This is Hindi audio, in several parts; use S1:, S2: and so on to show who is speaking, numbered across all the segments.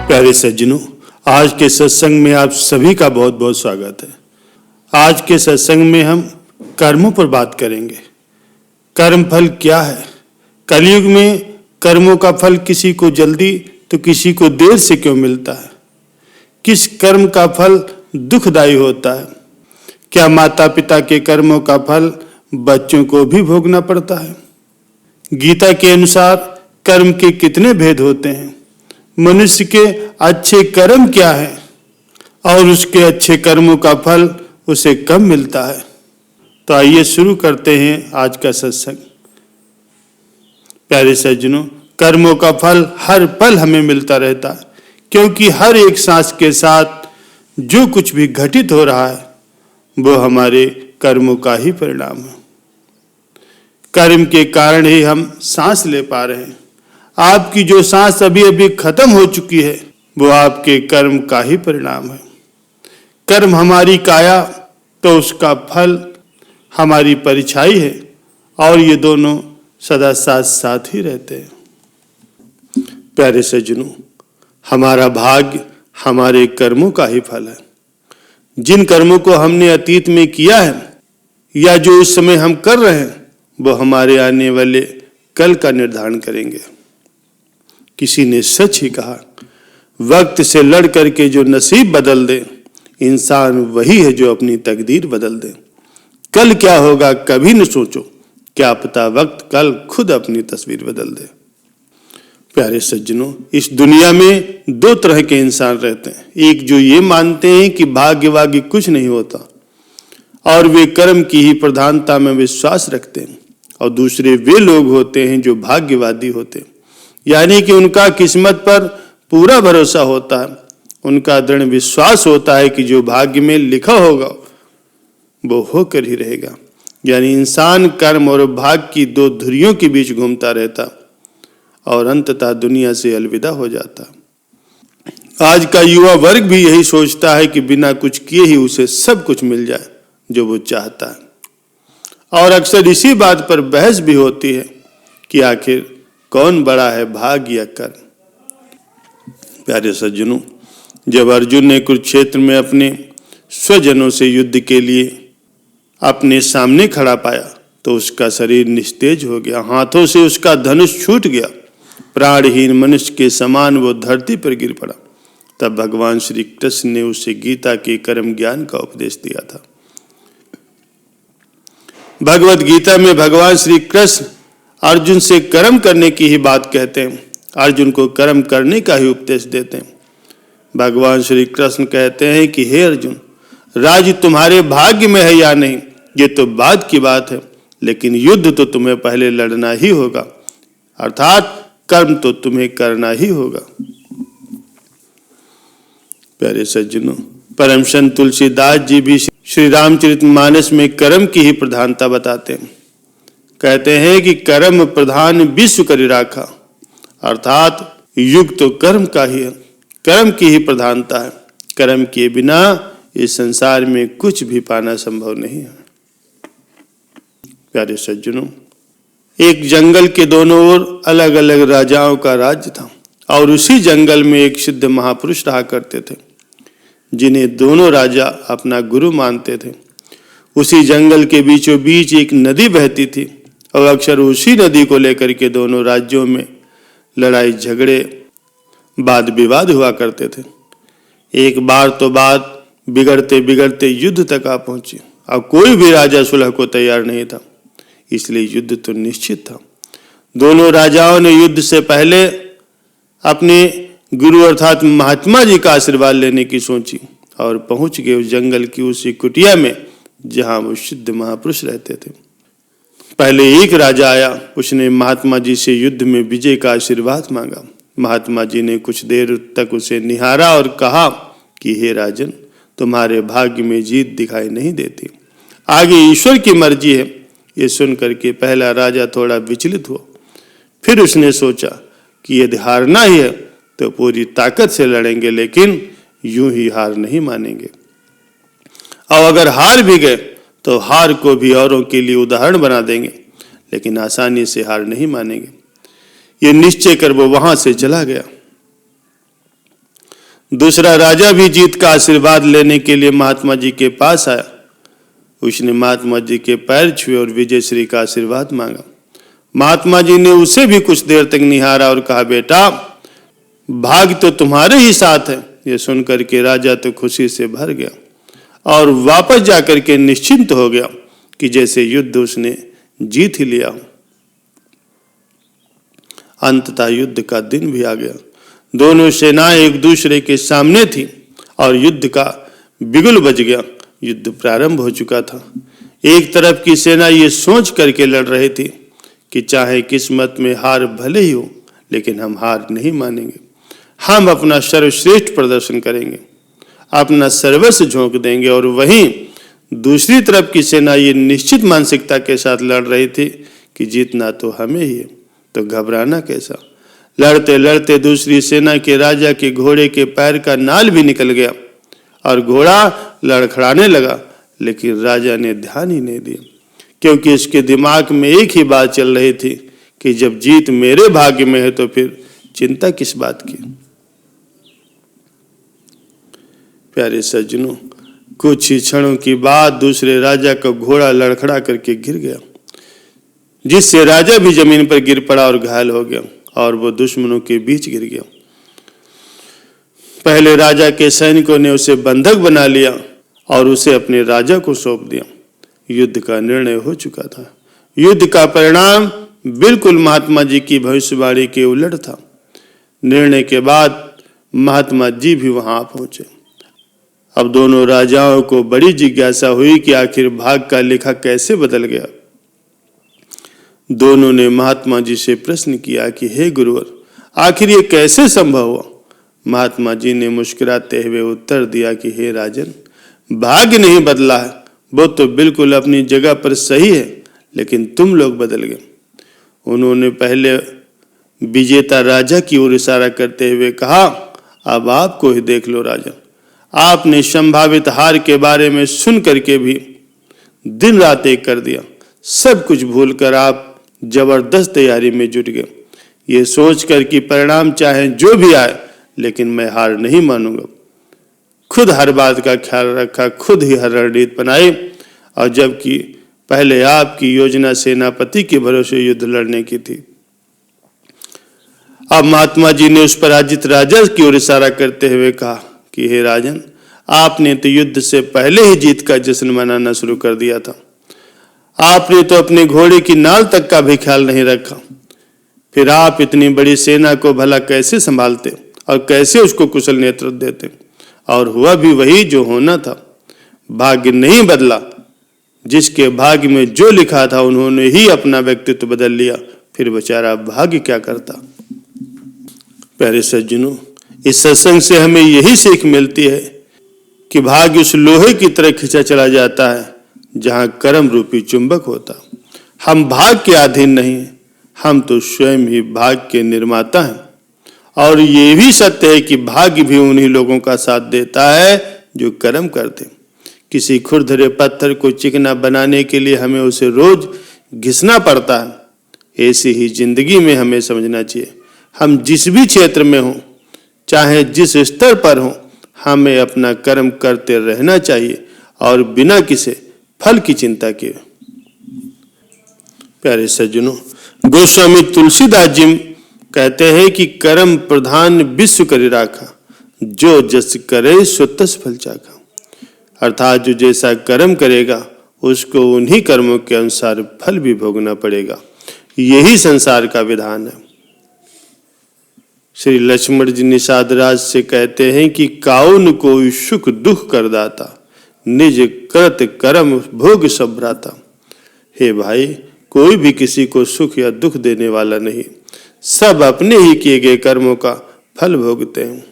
S1: प्यारे सज्जनों, आज के सत्संग में आप सभी का बहुत बहुत स्वागत है। आज के सत्संग में हम कर्मों पर बात करेंगे। कर्म फल क्या है? कलयुग में कर्मों का फल किसी को जल्दी तो किसी को देर से क्यों मिलता है? किस कर्म का फल दुखदायी होता है? क्या माता पिता के कर्मों का फल बच्चों को भी भोगना पड़ता है? गीता के अनुसार कर्म के कितने भेद होते हैं? मनुष्य के अच्छे कर्म क्या है और उसके अच्छे कर्मों का फल उसे कब मिलता है? तो आइए शुरू करते हैं आज का सत्संग। प्यारे सज्जनों, कर्मों का फल हर पल हमें मिलता रहता है, क्योंकि हर एक सांस के साथ जो कुछ भी घटित हो रहा है वो हमारे कर्मों का ही परिणाम है। कर्म के कारण ही हम सांस ले पा रहे हैं। आपकी जो सांस अभी अभी खत्म हो चुकी है वो आपके कर्म का ही परिणाम है। कर्म हमारी काया तो उसका फल हमारी परछाई है, और ये दोनों सदा साथ साथ ही रहते हैं। प्यारे सज्जनों, हमारा भाग्य हमारे कर्मों का ही फल है। जिन कर्मों को हमने अतीत में किया है या जो इस समय हम कर रहे हैं वो हमारे आने वाले कल का निर्धारण करेंगे। किसी ने सच ही कहा, वक्त से लड़ करके जो नसीब बदल दे, इंसान वही है जो अपनी तकदीर बदल दे। कल क्या होगा कभी न सोचो, क्या पता वक्त कल खुद अपनी तस्वीर बदल दे। प्यारे सज्जनों, इस दुनिया में दो तरह के इंसान रहते हैं। एक जो ये मानते हैं कि भाग्य वाग्य कुछ नहीं होता और वे कर्म की ही प्रधानता में विश्वास रखते हैं, और दूसरे वे लोग होते हैं जो भाग्यवादी होते हैं, यानी कि उनका किस्मत पर पूरा भरोसा होता है। उनका दृढ़ विश्वास होता है कि जो भाग्य में लिखा होगा वो होकर ही रहेगा। यानी इंसान कर्म और भाग्य की दो धुरियों के बीच घूमता रहता और अंततः दुनिया से अलविदा हो जाता। आज का युवा वर्ग भी यही सोचता है कि बिना कुछ किए ही उसे सब कुछ मिल जाए जो वो चाहता है, और अक्सर इसी बात पर बहस भी होती है कि आखिर कौन बड़ा है, भाग्य या कर्म। प्यारे सज्जनों, जब अर्जुन ने कुरुक्षेत्र में अपने स्वजनों से युद्ध के लिए अपने सामने खड़ा पाया तो उसका शरीर निस्तेज हो गया, हाथों से उसका धनुष छूट गया, प्राणहीन मनुष्य के समान वो धरती पर गिर पड़ा। तब भगवान श्री कृष्ण ने उसे गीता के कर्म ज्ञान का उपदेश दिया था। भगवत गीता में भगवान श्री कृष्ण अर्जुन से कर्म करने की ही बात कहते हैं, अर्जुन को कर्म करने का ही उपदेश देते हैं। भगवान श्री कृष्ण कहते हैं कि हे अर्जुन, राज्य तुम्हारे भाग्य में है या नहीं ये तो बाद की बात है, लेकिन युद्ध तो तुम्हें पहले लड़ना ही होगा, अर्थात कर्म तो तुम्हें करना ही होगा। प्यारे सज्जनों, परम संत तुलसीदास जी भी श्री रामचरितमानस में कर्म की ही प्रधानता बताते हैं। कहते हैं कि कर्म प्रधान विश्व करि राखा, अर्थात युग तो कर्म का ही है, कर्म की ही प्रधानता है। कर्म के बिना इस संसार में कुछ भी पाना संभव नहीं है। प्यारे सज्जनों, एक जंगल के दोनों ओर अलग अलग राजाओं का राज्य था, और उसी जंगल में एक सिद्ध महापुरुष रहा करते थे जिन्हें दोनों राजा अपना गुरु मानते थे। उसी जंगल के बीचों बीच एक नदी बहती थी, और अक्सर उसी नदी को लेकर के दोनों राज्यों में लड़ाई झगड़े वाद विवाद हुआ करते थे। एक बार तो बात बिगड़ते बिगड़ते युद्ध तक आ पहुंची। अब कोई भी राजा सुलह को तैयार नहीं था, इसलिए युद्ध तो निश्चित था। दोनों राजाओं ने युद्ध से पहले अपने गुरु अर्थात महात्मा जी का आशीर्वाद लेने की सोची और पहुंच गए उस जंगल की उसी कुटिया में जहां वो सिद्ध महापुरुष रहते थे। पहले एक राजा आया, उसने महात्मा जी से युद्ध में विजय का आशीर्वाद मांगा। महात्मा जी ने कुछ देर तक उसे निहारा और कहा कि हे राजन, तुम्हारे भाग्य में जीत दिखाई नहीं देती, आगे ईश्वर की मर्जी है। ये सुन करके पहला राजा थोड़ा विचलित हुआ। फिर उसने सोचा कि यदि हारना ही है तो पूरी ताकत से लड़ेंगे, लेकिन यूं ही हार नहीं मानेंगे, और अगर हार भी गए तो हार को भी औरों के लिए उदाहरण बना देंगे, लेकिन आसानी से हार नहीं मानेंगे। ये निश्चय कर वो वहां से चला गया। दूसरा राजा भी जीत का आशीर्वाद लेने के लिए महात्मा जी के पास आया। उसने महात्मा जी के पैर छुए और विजयश्री का आशीर्वाद मांगा। महात्मा जी ने उसे भी कुछ देर तक निहारा और कहा, बेटा भाग तो तुम्हारे ही साथ है। ये सुनकर के राजा तो खुशी से भर गया और वापस जाकर के निश्चिंत हो गया कि जैसे युद्ध उसने जीत ही लिया। अंततः युद्ध का दिन भी आ गया। दोनों सेनाएं एक दूसरे के सामने थी और युद्ध का बिगुल बज गया। युद्ध प्रारंभ हो चुका था। एक तरफ की सेना ये सोच करके लड़ रही थी कि चाहे किस्मत में हार भले ही हो, लेकिन हम हार नहीं मानेंगे। हम अपना सर्वश्रेष्ठ प्रदर्शन करेंगे, अपना सर्वस्व झोंक देंगे। और वहीं दूसरी तरफ की सेना ये निश्चित मानसिकता के साथ लड़ रही थी कि जीतना तो हमें ही है, तो घबराना कैसा। लड़ते लड़ते दूसरी सेना के राजा के घोड़े के पैर का नाल भी निकल गया और घोड़ा लड़खड़ाने लगा, लेकिन राजा ने ध्यान ही नहीं दिया, क्योंकि इसके दिमाग में एक ही बात चल रही थी कि जब जीत मेरे भाग्य में है तो फिर चिंता किस बात की। प्यारे सज्जनों, कुछ ही क्षणों की बाद दूसरे राजा का घोड़ा लड़खड़ा करके गिर गया, जिससे राजा भी जमीन पर गिर पड़ा और घायल हो गया और वो दुश्मनों के बीच गिर गया। पहले राजा के सैनिकों ने उसे बंधक बना लिया और उसे अपने राजा को सौंप दिया। युद्ध का निर्णय हो चुका था। युद्ध का परिणाम बिल्कुल महात्मा जी की भविष्यवाणी के उलट था। निर्णय के बाद महात्मा जी भी वहां पहुंचे। अब दोनों राजाओं को बड़ी जिज्ञासा हुई कि आखिर भाग का लेखा कैसे बदल गया। दोनों ने महात्मा जी से प्रश्न किया कि हे गुरुवर, आखिर ये कैसे संभव हुआ। महात्मा जी ने मुस्कुराते हुए उत्तर दिया कि हे राजन, भाग्य नहीं बदला है, वो तो बिल्कुल अपनी जगह पर सही है, लेकिन तुम लोग बदल गए। उन्होंने पहले विजेता राजा की ओर इशारा करते हुए कहा, अब आपको ही देख लो राजन, आपने संभावित हार के बारे में सुन करके भी दिन रात एक कर दिया। सब कुछ भूलकर आप जबरदस्त तैयारी में जुट गए, ये सोचकर कि परिणाम चाहे जो भी आए, लेकिन मैं हार नहीं मानूंगा। खुद हर बात का ख्याल रखा, खुद ही हर रणनीति बनाई, और जबकि पहले आपकी योजना सेनापति के भरोसे युद्ध लड़ने की थी। अब महात्मा जी ने उस पराजित राजा की ओर इशारा करते हुए कहा कि हे राजन, आपने तो युद्ध से पहले ही जीत का जश्न मनाना शुरू कर दिया था। आपने तो अपने घोड़े की नाल तक का भी ख्याल नहीं रखा। फिर आप इतनी बड़ी सेना को भला कैसे संभालते और कैसे उसको कुशल नेतृत्व देते। और हुआ भी वही जो होना था। भाग्य नहीं बदला, जिसके भाग्य में जो लिखा था उन्होंने ही अपना व्यक्तित्व बदल लिया, फिर बेचारा भाग्य क्या करता। प्यारे सज्जनों, इस सत्संग से हमें यही सीख मिलती है कि भाग्य उस लोहे की तरह खींचा चला जाता है जहां कर्म रूपी चुंबक होता। हम भाग्य के अधीन नहीं हैं, हम तो स्वयं ही भाग्य के निर्माता हैं। और ये भी सत्य है कि भाग्य भी उन्हीं लोगों का साथ देता है जो कर्म करते। किसी खुरदरे पत्थर को चिकना बनाने के लिए हमें उसे रोज घिसना पड़ता है। ऐसी ही जिंदगी में हमें समझना चाहिए, हम जिस भी क्षेत्र में हों, चाहे जिस स्तर पर हों, हमें अपना कर्म करते रहना चाहिए और बिना किसी फल की चिंता किए। प्यारे सज्जनों, गोस्वामी तुलसीदास जी कहते हैं कि कर्म प्रधान विश्व करि राखा, जो जस करे सो तस फल चाखा। अर्थात जो जैसा कर्म करेगा उसको उन्हीं कर्मों के अनुसार फल भी भोगना पड़ेगा। यही संसार का विधान है। श्री लक्ष्मण जी निषाद राज से कहते हैं कि काउन कोई सुख दुख कर दाता, निज कृत कर्म भोग सब भ्राता। हे भाई, कोई भी किसी को सुख या दुख देने वाला नहीं, सब अपने ही किए गए कर्मों का फल भोगते हैं।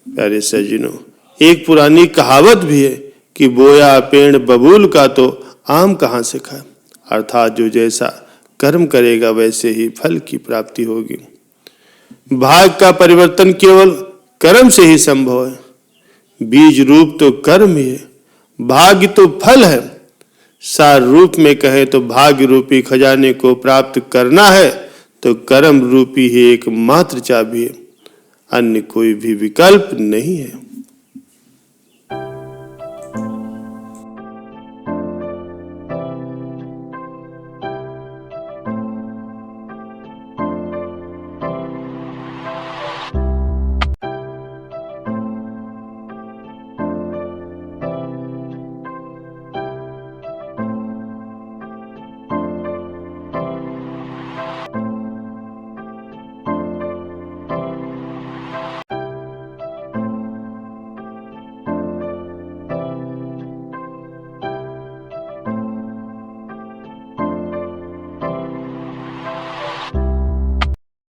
S1: प्यारे सज्जनों, एक पुरानी कहावत भी है कि बोया पेड़ बबूल का तो आम कहां से खाए। अर्थात जो जैसा कर्म करेगा वैसे ही फल की प्राप्ति होगी। भाग्य का परिवर्तन केवल कर्म से ही संभव है। बीज रूप तो कर्म ही है, भाग्य तो फल है। सार रूप में कहे तो भाग्य रूपी खजाने को प्राप्त करना है तो कर्म रूपी ही एकमात्र चाबी है। अन्य कोई भी विकल्प नहीं है।